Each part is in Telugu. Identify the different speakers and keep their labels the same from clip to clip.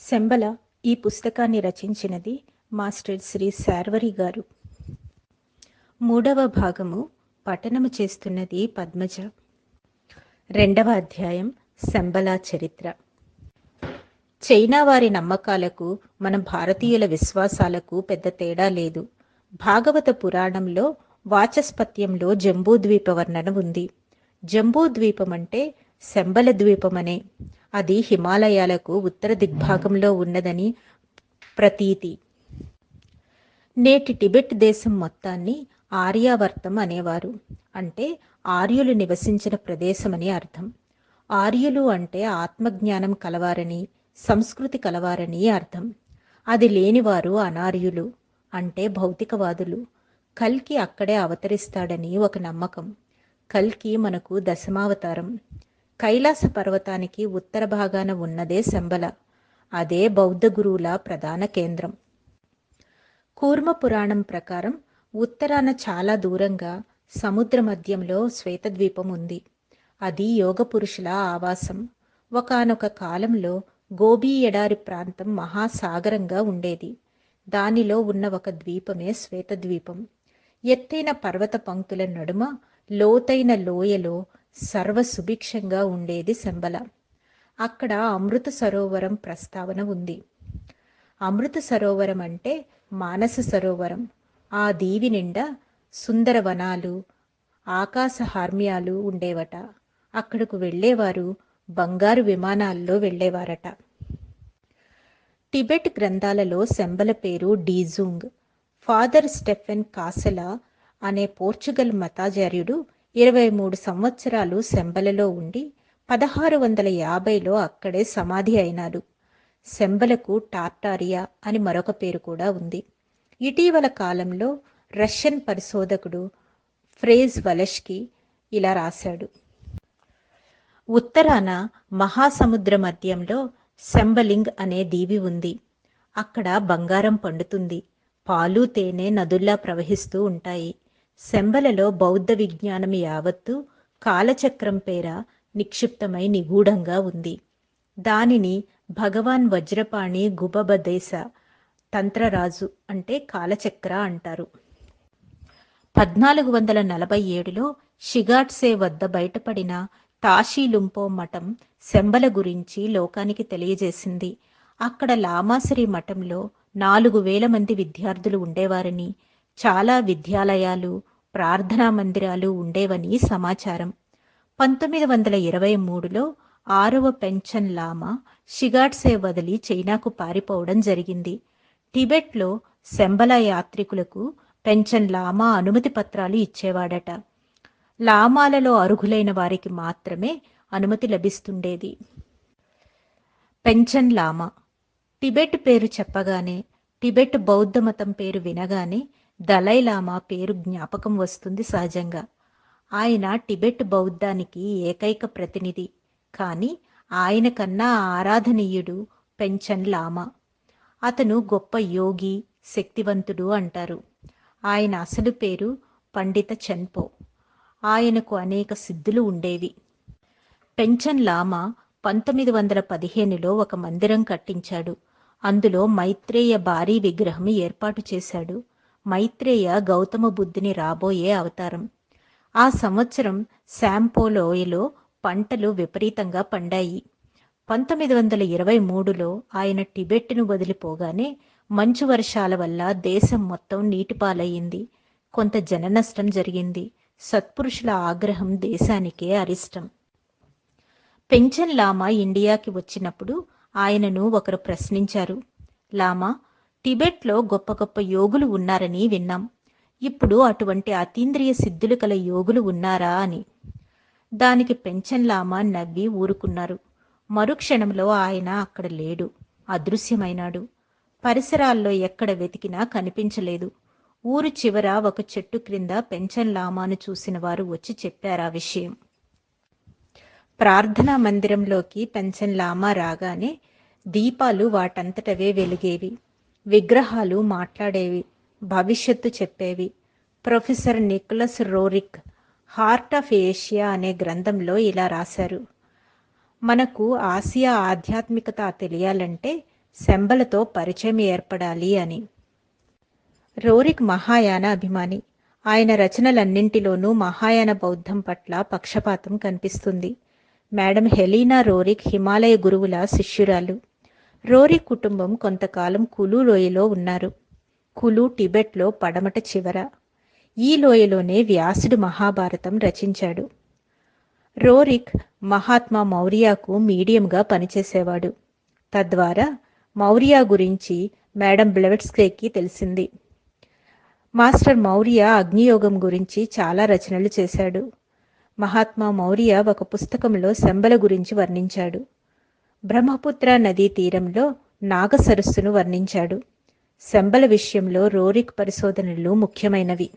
Speaker 1: శంబల ఈ పుస్తకాన్ని రచించినది మాస్టర్ శ్రీ శార్వరి గారు. 3వ భాగము పఠనము చేస్తున్నది పద్మజ. 2వ అధ్యాయం శంబల చరిత్ర. చైనా వారి నమ్మకాలకు మన భారతీయుల విశ్వాసాలకు పెద్ద తేడా లేదు. భాగవత పురాణంలో వాచస్పత్యంలో జంబూద్వీప వర్ణన ఉంది. జంబూద్వీపమంటే శంబల ద్వీపమనే. అది హిమాలయాలకు ఉత్తర దిగ్భాగంలో ఉన్నదని ప్రతీతి. నేటి టిబెట్ దేశం మొత్తాన్ని ఆర్యావర్తం అనేవారు. అంటే ఆర్యులు నివసించిన ప్రదేశమని అర్థం. ఆర్యులు అంటే ఆత్మజ్ఞానం కలవారని, సంస్కృతి కలవారని అర్థం. అది లేనివారు అనార్యులు అంటే భౌతికవాదులు. కల్కి అక్కడే అవతరిస్తాడని ఒక నమ్మకం. కల్కి మనకు దశమావతారం. కైలాస పర్వతానికి ఉత్తర భాగాన ఉన్నదే శంబల. అదే బౌద్ధ గురువుల ప్రధాన కేంద్రం. కూర్మ పురాణం ప్రకారం ఉత్తరాన చాలా దూరంగా సముద్ర మధ్యంలో శ్వేతద్వీపం ఉంది. అది యోగ పురుషుల ఆవాసం. ఒకానొక కాలంలో గోబీ ఎడారి ప్రాంతం మహాసాగరంగా ఉండేది. దానిలో ఉన్న ఒక ద్వీపమే శ్వేతద్వీపం. ఎత్తైన పర్వత పంక్తుల నడుమ లోతైన లోయలో సర్వసుభిక్షంగా ఉండేది శంబల. అక్కడ అమృత సరోవరం ప్రస్తావన ఉంది. అమృత సరోవరం అంటే మానస సరోవరం. ఆ దీవి నిండా సుందరవనాలు, ఆకాశహార్మ్యాలు ఉండేవట. అక్కడకు వెళ్ళేవారు బంగారు విమానాల్లో వెళ్ళేవారట. టిబెట్ గ్రంథాలలో శంబల పేరు డీజూంగ్. ఫాదర్ స్టెఫెన్ కాసెలా అనే పోర్చుగల్ మతాచార్యుడు 23 సంవత్సరాలు శంబలలో ఉండి 1650లో అక్కడే సమాధి అయినాడు. శంబలకు టార్టారియా అని మరొక పేరు కూడా ఉంది. ఇటీవల కాలంలో రష్యన్ పరిశోధకుడు ఫ్రేజ్ వలెష్కి ఇలా రాశాడు. ఉత్తరాన మహాసముద్ర మధ్యంలో శంబలింగ్ అనే దీవి ఉంది. అక్కడ బంగారం పండుతుంది. పాలు తేనె నదుల్లా ప్రవహిస్తూ ఉంటాయి. శంబలలో బౌద్ధ విజ్ఞానం యావత్తు కాలచక్రం పేర నిక్షిప్తమై నిగూఢంగా ఉంది. దానిని భగవాన్ వజ్రపాణి గుబబదేశ తంత్రరాజు అంటే కాలచక్ర అంటారు. 1447లో షిగాట్సే వద్ద బయటపడిన తాషీలుంపో మఠం శంబల గురించి లోకానికి తెలియజేసింది. అక్కడ లామాసరి మఠంలో 4000 మంది విద్యార్థులు ఉండేవారని, చాలా విద్యాలయాలు, ప్రార్థనా మందిరాలు ఉండేవని సమాచారం. 1923లో 6వ పెంచన్ లామా షిగాట్సే వదిలి చైనాకు పారిపోవడం జరిగింది. టిబెట్లో శంబల యాత్రికులకు పెంచన్ లామా అనుమతి పత్రాలు ఇచ్చేవాడట. లామాలలో అర్హులైన వారికి మాత్రమే అనుమతి లభిస్తుండేది. పెంచన్ లామా టిబెట్ పేరు చెప్పగానే, టిబెట్ బౌద్ధ మతం పేరు వినగానే దలైలామా పేరు జ్ఞాపకం వస్తుంది సహజంగా. ఆయన టిబెట్ బౌద్ధానికి ఏకైక ప్రతినిధి. కానీ ఆయన కన్నా ఆరాధనీయుడు పెంచన్ లామా. అతను గొప్ప యోగి, శక్తివంతుడు అంటారు. ఆయన అసలు పేరు పండిత చెన్పో. ఆయనకు అనేక సిద్ధులు ఉండేవి. పెంచన్ లామా 1915లో ఒక మందిరం కట్టించాడు. అందులో మైత్రేయ భారీ విగ్రహం ఏర్పాటు చేశాడు. మైత్రేయ గౌతమ బుద్ధుని రాబోయే అవతారం. ఆ సంవత్సరం శాంపో లోయలో పంటలు విపరీతంగా పండాయి. 1923లో ఆయన టిబెట్ను వదిలిపోగానే మంచు వర్షాల వల్ల దేశం మొత్తం నీటిపాలయ్యింది. కొంత జననష్టం జరిగింది. సత్పురుషుల ఆగ్రహం దేశానికే అరిష్టం. పెంచన్ లామా ఇండియాకి వచ్చినప్పుడు ఆయనను ఒకరు ప్రశ్నించారు. లామా, టిబెట్లో గొప్ప గొప్ప యోగులు ఉన్నారని విన్నాం. ఇప్పుడు అటువంటి అతీంద్రియ సిద్ధులు కల యోగులు ఉన్నారా అని. దానికి పెంచన్ లామా నవ్వి ఊరుకున్నారు. మరుక్షణంలో ఆయన అక్కడ లేడు, అదృశ్యమైనాడు. పరిసరాల్లో ఎక్కడ వెతికినా కనిపించలేదు. ఊరు చివర ఒక చెట్టు క్రింద పెంచన్ లామాను చూసిన వారు వచ్చి చెప్పారా విషయం. ప్రార్థనా మందిరంలోకి పెంచన్ లామా రాగానే దీపాలు వాటంతటవే వెలిగేవి. విగ్రహాలు మాట్లాడేవి, భవిష్యత్తు చెప్పేవి. Professor Nicholas Roerich Heart of Asia అనే గ్రంథంలో ఇలా రాశారు. మనకు ఆసియా ఆధ్యాత్మికత తెలియాలంటే శంబలతో పరిచయం ఏర్పడాలి అని. రోరిక్ మహాయాన అభిమాని. ఆయన రచనలన్నింటిలోనూ మహాయాన బౌద్ధం పట్ల పక్షపాతం కనిపిస్తుంది. మేడం హెలీనా రోరిక్ హిమాలయ గురువుల శిష్యురాలు. రోరిక్ కుటుంబం కొంతకాలం కులు లోయలో ఉన్నారు. కులు టిబెట్లో పడమట చివర. ఈ లోయలోనే వ్యాసుడు మహాభారతం రచించాడు. రోరిక్ మహాత్మా మౌర్యకు మీడియంగా పనిచేసేవాడు. తద్వారా మౌర్య గురించి మేడం బ్లెవెట్స్కేకి తెలిసింది. మాస్టర్ మౌర్య అగ్నియోగం గురించి చాలా రచనలు చేశాడు. మహాత్మా మౌర్య ఒక పుస్తకంలో శంబల గురించి వర్ణించాడు. బ్రహ్మపుత్ర నదీ తీరంలో నాగ సరస్సును వర్ణించాడు. శంబల విషయంలో రోరిక్ పరిశోధనలు ముఖ్యమైనవి.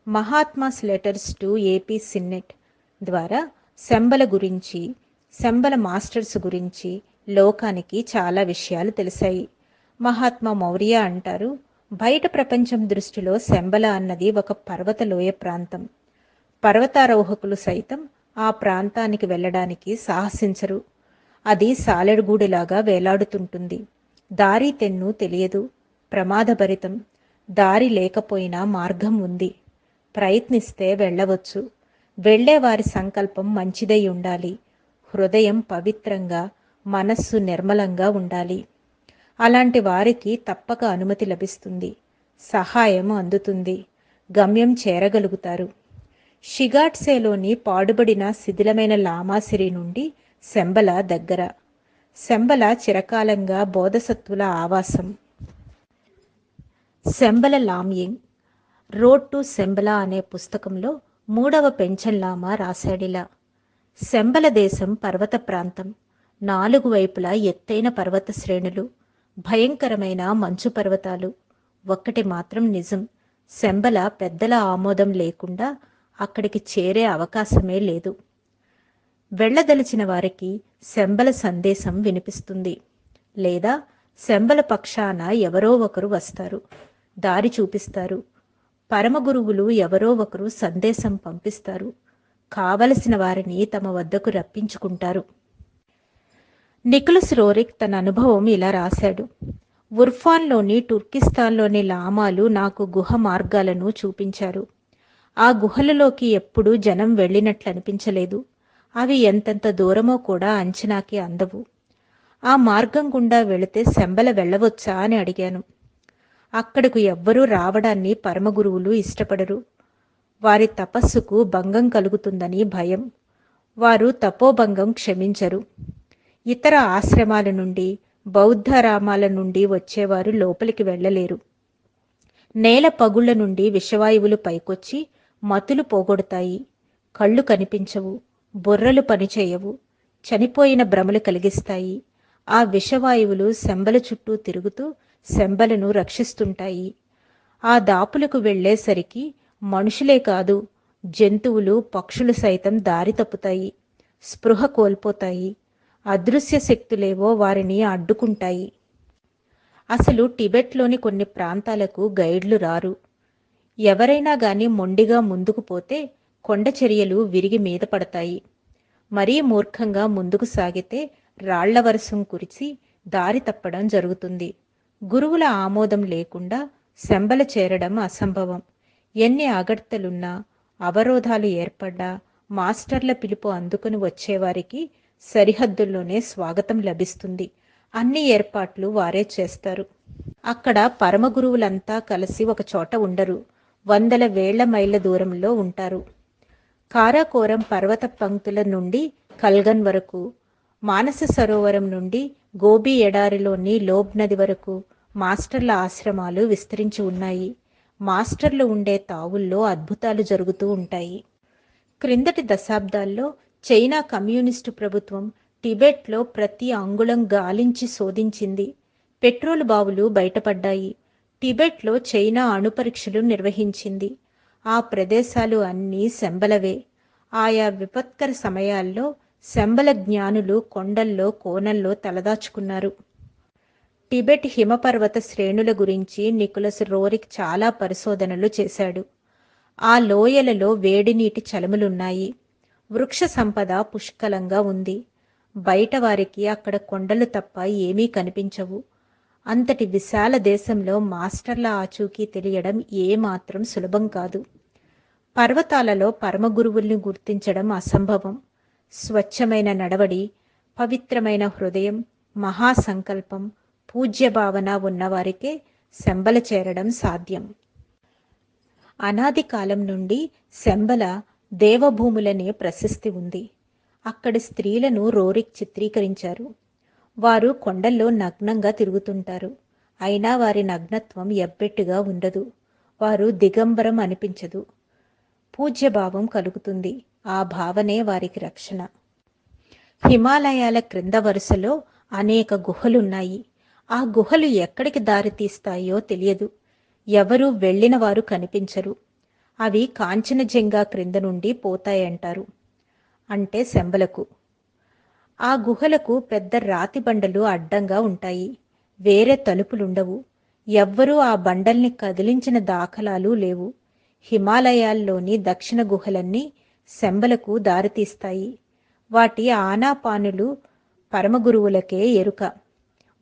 Speaker 1: మహాత్మాస్ లెటర్స్ టు ఏపీ సిన్నెట్ ద్వారా శంబల గురించి, శంబల మాస్టర్స్ గురించి లోకానికి చాలా విషయాలు తెలిసాయి. మహాత్మా మౌర్య అంటారు, బయట ప్రపంచం దృష్టిలో శంబల అన్నది ఒక పర్వతలోయ ప్రాంతం. పర్వతారోహకులు సైతం ఆ ప్రాంతానికి వెళ్ళడానికి సాహసించరు. అది సాలెడుగూడిలాగా వేలాడుతుంటుంది. దారి తెన్ను తెలియదు, ప్రమాదభరితం. దారి లేకపోయినా మార్గం ఉంది. ప్రయత్నిస్తే వెళ్ళవచ్చు. వెళ్ళేవారి సంకల్పం మంచిదై ఉండాలి. హృదయం పవిత్రంగా, మనస్సు నిర్మలంగా ఉండాలి. అలాంటి వారికి తప్పక అనుమతి లభిస్తుంది. సహాయం అందుతుంది. గమ్యం చేరగలుగుతారు. షిగాట్సేలోని పాడుబడిన శిథిలమైన లామాసిరి నుండి శంబల దగ్గర. శంబల చిరకాలంగా బోధసత్వుల ఆవాసం. శంబల లామ్యింగ్ రోడ్ టు శంబల అనే పుస్తకంలో 3వ పెంచన్ లామా రాశాడిలా: శంబల దేశం పర్వత ప్రాంతం. 4 వైపులా ఎత్తైన పర్వత శ్రేణులు, భయంకరమైన మంచు పర్వతాలు. ఒక్కటి మాత్రం నిజం, శంబల పెద్దల ఆమోదం లేకుండా అక్కడికి చేరే అవకాశమే లేదు. వెళ్ళదలిచిన వారికి శంబల సందేశం వినిపిస్తుంది. లేదా శంబల పక్షాన ఎవరో ఒకరు వస్తారు, దారి చూపిస్తారు. పరమగురువులు ఎవరో ఒకరు సందేశం పంపిస్తారు. కావలసిన వారిని తమ వద్దకు రప్పించుకుంటారు. నికోలస్ రోరిక్ తన అనుభవం ఇలా రాశాడు: ఉర్ఫాన్లోని టుర్కిస్తాన్లోని లామాలు నాకు గుహ మార్గాలను చూపించారు. ఆ గుహలలోకి ఎప్పుడూ జనం వెళ్ళినట్లు అనిపించలేదు. అవి ఎంతెంత దూరమో కూడా అంచనాకి అందవు. ఆ మార్గం గుండా వెళితే శంబల వెళ్ళవచ్చా అని అడిగాను. అక్కడకు ఎవ్వరూ రావడాన్ని పరమగురువులు ఇష్టపడరు. వారి తపస్సుకు భంగం కలుగుతుందని భయం. వారు తపోభంగం క్షమించరు. ఇతర ఆశ్రమాల నుండి, బౌద్ధరామాల నుండి వచ్చేవారు లోపలికి వెళ్ళలేరు. నేల పగుళ్ల నుండి విషవాయువులు పైకొచ్చి మతులు పోగొడతాయి. కళ్ళు కనిపించవు, బుర్రలు పనిచేయవు, చనిపోయిన భ్రమలు కలిగిస్తాయి. ఆ విషవాయువులు శంబల చుట్టూ తిరుగుతూ శంబలను రక్షిస్తుంటాయి. ఆ దాపులకు వెళ్ళేసరికి మనుషులే కాదు, జంతువులు, పక్షులు సైతం దారి తప్పుతాయి, స్పృహ కోల్పోతాయి. అదృశ్య శక్తులేవో వారిని అడ్డుకుంటాయి. అసలు టిబెట్లోని కొన్ని ప్రాంతాలకు గైడ్లు రారు. ఎవరైనా గాని మొండిగా ముందుకు పోతే కొండ చర్యలు విరిగి మీద పడతాయి. మరీ మూర్ఖంగా ముందుకు సాగితే రాళ్ల వర్షం కురిసి దారి తప్పడం జరుగుతుంది. గురువుల ఆమోదం లేకుండా శంబల చేరడం అసంభవం. ఎన్ని అగడ్తలున్నా, అవరోధాలు ఏర్పడ్డా మాస్టర్ల పిలుపు అందుకుని వచ్చేవారికి సరిహద్దుల్లోనే స్వాగతం లభిస్తుంది. అన్ని ఏర్పాట్లు వారే చేస్తారు. అక్కడ పరమగురువులంతా కలిసి ఒక చోట ఉండరు. వందల వేల మైళ్ళ దూరంలో ఉంటారు. కారాకోరం పర్వత పంక్తుల నుండి కల్గన్ వరకు, మానస సరోవరం నుండి గోబీ ఎడారిలోని లోబ్ నది వరకు మాస్టర్ల ఆశ్రమాలు విస్తరించి ఉన్నాయి. మాస్టర్లు ఉండే తావుల్లో అద్భుతాలు జరుగుతూ ఉంటాయి. క్రిందటి దశాబ్దాల్లో చైనా కమ్యూనిస్టు ప్రభుత్వం టిబెట్లో ప్రతి అంగుళం గాలించి శోధించింది. పెట్రోల్ బావులు బయటపడ్డాయి. టిబెట్లో చైనా అణుపరీక్షలు నిర్వహించింది. ఆ ప్రదేశాలు అన్నీ శంబలవే. ఆయా విపత్కర సమయాల్లో శంబల జ్ఞానులు కొండల్లో, కోనల్లో తలదాచుకున్నారు. టిబెట్ హిమపర్వత శ్రేణుల గురించి నికోలస్ రోరిక్ చాలా పరిశోధనలు చేశాడు. ఆ లోయలలో వేడినీటి చలములున్నాయి. వృక్ష సంపద పుష్కలంగా ఉంది. బయట వారికి అక్కడ కొండలు తప్ప ఏమీ కనిపించవు. అంతటి విశాల దేశంలో మాస్టర్ల ఆచూకీ తెలియడం ఏమాత్రం సులభం కాదు. పర్వతాలలో పరమగురువుల్ని గుర్తించడం అసంభవం. స్వచ్ఛమైన నడవడి, పవిత్రమైన హృదయం, మహాసంకల్పం, పూజ్య భావన ఉన్నవారికే శంబల చేరడం సాధ్యం. అనాది కాలం నుండి శంబల దేవభూములనే ప్రశస్తి ఉంది. అక్కడి స్త్రీలను రోరిక్ చిత్రీకరించారు. వారు కొండల్లో నగ్నంగా తిరుగుతుంటారు. అయినా వారి నగ్నత్వం ఎబ్బెట్టుగా ఉండదు. వారు దిగంబరం అనిపించదు. పూజ్యభావం కలుగుతుంది. ఆ భావనే వారికి రక్షణ. హిమాలయాల క్రింద వరుసలో అనేక గుహలున్నాయి. ఆ గుహలు ఎక్కడికి దారి తీస్తాయో తెలియదు. ఎవరూ వెళ్ళిన వారు కనిపించరు. అవి కాంచనజంగా క్రింద నుండి పోతాయంటారు. అంటే శంబలకు. ఆ గుహలకు పెద్ద రాతి బండలు అడ్డంగా ఉంటాయి. వేరే తలుపులుండవు. ఎవ్వరూ ఆ బండల్ని కదిలించిన దాఖలాలు లేవు. హిమాలయాల్లోని దక్షిణ గుహలన్నీ శంబలకు దారితీస్తాయి. వాటి ఆనాపానులు పరమగురువులకే ఎరుక.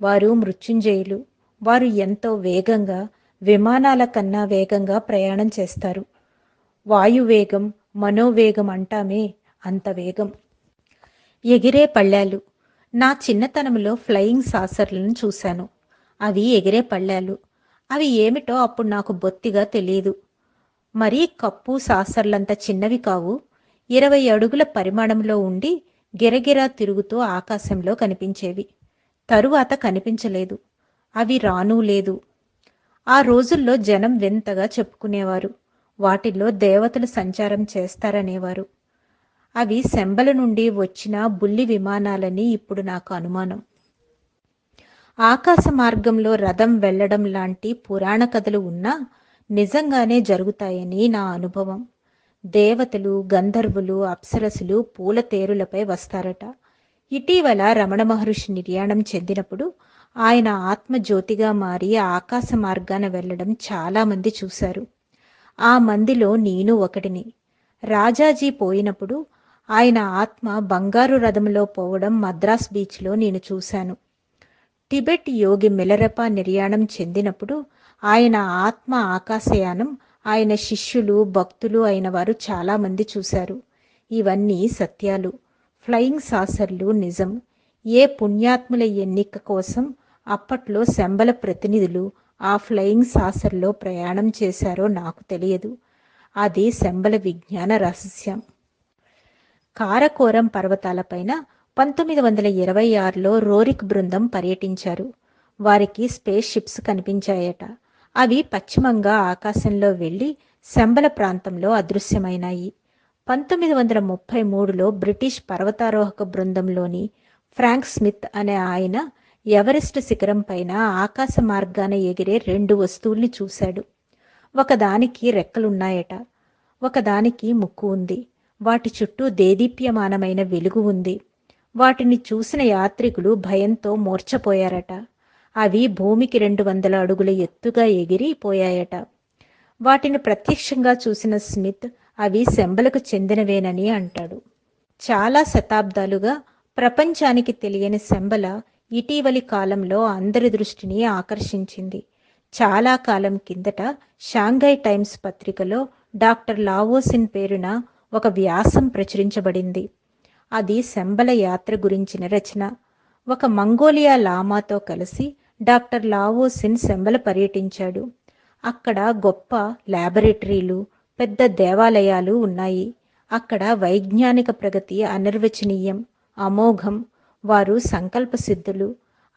Speaker 1: వారు మృత్యుంజయులు. వారు ఎంతో వేగంగా, విమానాల కన్నా వేగంగా ప్రయాణం చేస్తారు. వాయువేగం, మనోవేగం అంటామే, అంత వేగం. ఎగిరే పళ్ళాలు. నా చిన్నతనంలో ఫ్లయింగ్ సాసర్లను చూశాను. అవి ఎగిరే పళ్ళాలు. అవి ఏమిటో అప్పుడు నాకు బొత్తిగా తెలియదు. మరీ కప్పు సాసర్లంత చిన్నవి కావు. 20 అడుగుల పరిమాణంలో ఉండి గిరగిరా తిరుగుతూ ఆకాశంలో కనిపించేవి. తరువాత కనిపించలేదు. అవి రానూ లేదు. ఆ రోజుల్లో జనం వింతగా చెప్పుకునేవారు. వాటిల్లో దేవతలు సంచారం చేస్తారనేవారు. అవి శంబల నుండి వచ్చిన బుల్లి విమానాలని ఇప్పుడు నాకు అనుమానం. ఆకాశ మార్గంలో రథం వెళ్లడం లాంటి పురాణ కథలు ఉన్నా నిజంగానే జరుగుతాయని నా అనుభవం. దేవతలు, గంధర్వులు, అప్సరసులు పూల తేరులపై వస్తారట. ఇటీవల రమణ మహర్షి నిర్యాణం చెందినప్పుడు ఆయన ఆత్మజ్యోతిగా మారి ఆకాశ మార్గాన వెళ్లడం చాలామంది చూశారు. ఆ మందిలో నేను ఒకటిని. రాజాజీ పోయినప్పుడు ఆయన ఆత్మ బంగారు రథంలో పోవడం మద్రాస్ బీచ్లో నేను చూశాను. టిబెట్ యోగి మిలరెపా నిర్యాణం చెందినప్పుడు ఆయన ఆత్మ ఆకాశయానం ఆయన శిష్యులు, భక్తులు అయిన వారు చాలామంది చూశారు. ఇవన్నీ సత్యాలు. ఫ్లయింగ్ సాసర్లు నిజం. ఏ పుణ్యాత్ముల ఎన్నిక కోసం అప్పట్లో శంబల ప్రతినిధులు ఆ ఫ్లయింగ్ సాసర్లో ప్రయాణం చేశారో నాకు తెలియదు. అది శంబల విజ్ఞాన రహస్యం. కారకోరం పర్వతాలపైన 1926లో రోరిక్ బృందం పర్యటించారు. వారికి స్పేస్ షిప్స్ కనిపించాయట. అవి పశ్చిమంగా ఆకాశంలో వెళ్లి శంబల ప్రాంతంలో అదృశ్యమైనాయి. 1933లో బ్రిటిష్ పర్వతారోహక బృందంలోని ఫ్రాంక్ స్మిత్ అనే ఆయన ఎవరెస్ట్ శిఖరం పైన ఆకాశ మార్గాన ఎగిరే 2 వస్తువుల్ని చూశాడు. ఒకదానికి రెక్కలున్నాయట. ఒకదానికి ముక్కు ఉంది. వాటి చుట్టూ దేదీప్యమానమైన వెలుగు ఉంది. వాటిని చూసిన యాత్రికులు భయంతో మూర్ఛపోయారట. అవి భూమికి 200 అడుగుల ఎత్తుగా ఎగిరిపోయాయట. వాటిని ప్రత్యక్షంగా చూసిన స్మిత్ అవి శంబలకు చెందినవేనని అంటాడు. చాలా శతాబ్దాలుగా ప్రపంచానికి తెలియని శంబల ఇటీవలి కాలంలో అందరి దృష్టిని ఆకర్షించింది. చాలా కాలం కిందట షాంఘై టైమ్స్ పత్రికలో డాక్టర్ లావోసిన్ పేరున ఒక వ్యాసం ప్రచురించబడింది. అది శంబల యాత్ర గురించిన రచన. ఒక మంగోలియా లామాతో కలిసి డాక్టర్ లావోసిన్ శంబల పర్యటించాడు. అక్కడ గొప్ప ల్యాబొరేటరీలు, పెద్ద దేవాలయాలు ఉన్నాయి. అక్కడ వైజ్ఞానిక ప్రగతి అనిర్వచనీయం, అమోఘం. వారు సంకల్ప సిద్ధులు.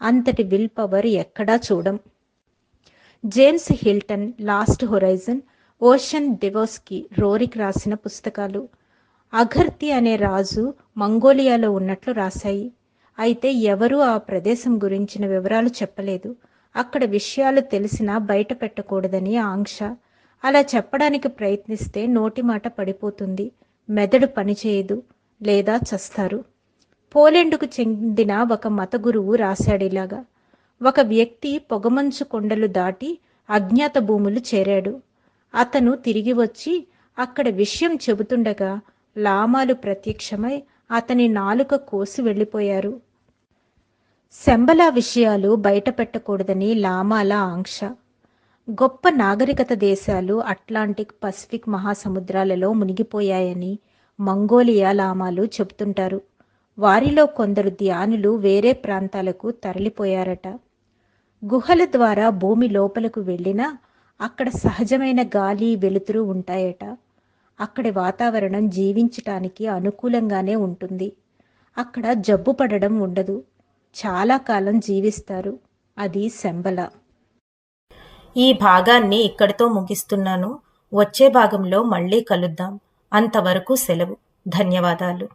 Speaker 1: అంతటి విల్ పవర్ ఎక్కడా చూడం. James Hilton, lost horizon, Ossendowski, Roerich రాసిన పుస్తకాలు. అఘర్తి అనే రాజు మంగోలియాలో ఉన్నట్లు రాశాయి. అయితే ఎవరూ ఆ ప్రదేశం గురించిన వివరాలు చెప్పలేదు. అక్కడ విషయాలు తెలిసినా బయట పెట్టకూడదని ఆంక్ష. అలా చెప్పడానికి ప్రయత్నిస్తే నోటి మాట పడిపోతుంది, మెదడు పనిచేయదు, లేదా చస్తారు. పోలెండుకు చెందిన ఒక మత గురువు రాశాడిలాగా. ఒక వ్యక్తి పొగమంచు కొండలు దాటి అజ్ఞాత భూములు చేరాడు. అతను తిరిగి వచ్చి అక్కడ విషయం చెబుతుండగా లామాలు ప్రత్యక్షమై అతని నాలుక కోసి వెళ్ళిపోయారు. శంబలా విషయాలు బయట పెట్టకూడదని లామాల ఆంక్ష. గొప్ప నాగరికత దేశాలు అట్లాంటిక్, పసిఫిక్ మహాసముద్రాలలో మునిగిపోయాయని మంగోలియా లామాలు చెబుతుంటారు. వారిలో కొందరు ధ్యానులు వేరే ప్రాంతాలకు తరలిపోయారట. గుహల ద్వారా భూమి లోపలకు వెళ్ళినా అక్కడ సహజమైన గాలి, వెలుతురు ఉంటాయట. అక్కడి వాతావరణం జీవించటానికి అనుకూలంగానే ఉంటుంది. అక్కడ జబ్బు పడడం ఉండదు. చాలా కాలం జీవిస్తారు. అది శంబల.
Speaker 2: ఈ భాగాన్ని ఇక్కడితో ముగిస్తున్నాను. వచ్చే భాగంలో మళ్ళీ కలుద్దాం. అంతవరకు సెలవు. ధన్యవాదాలు.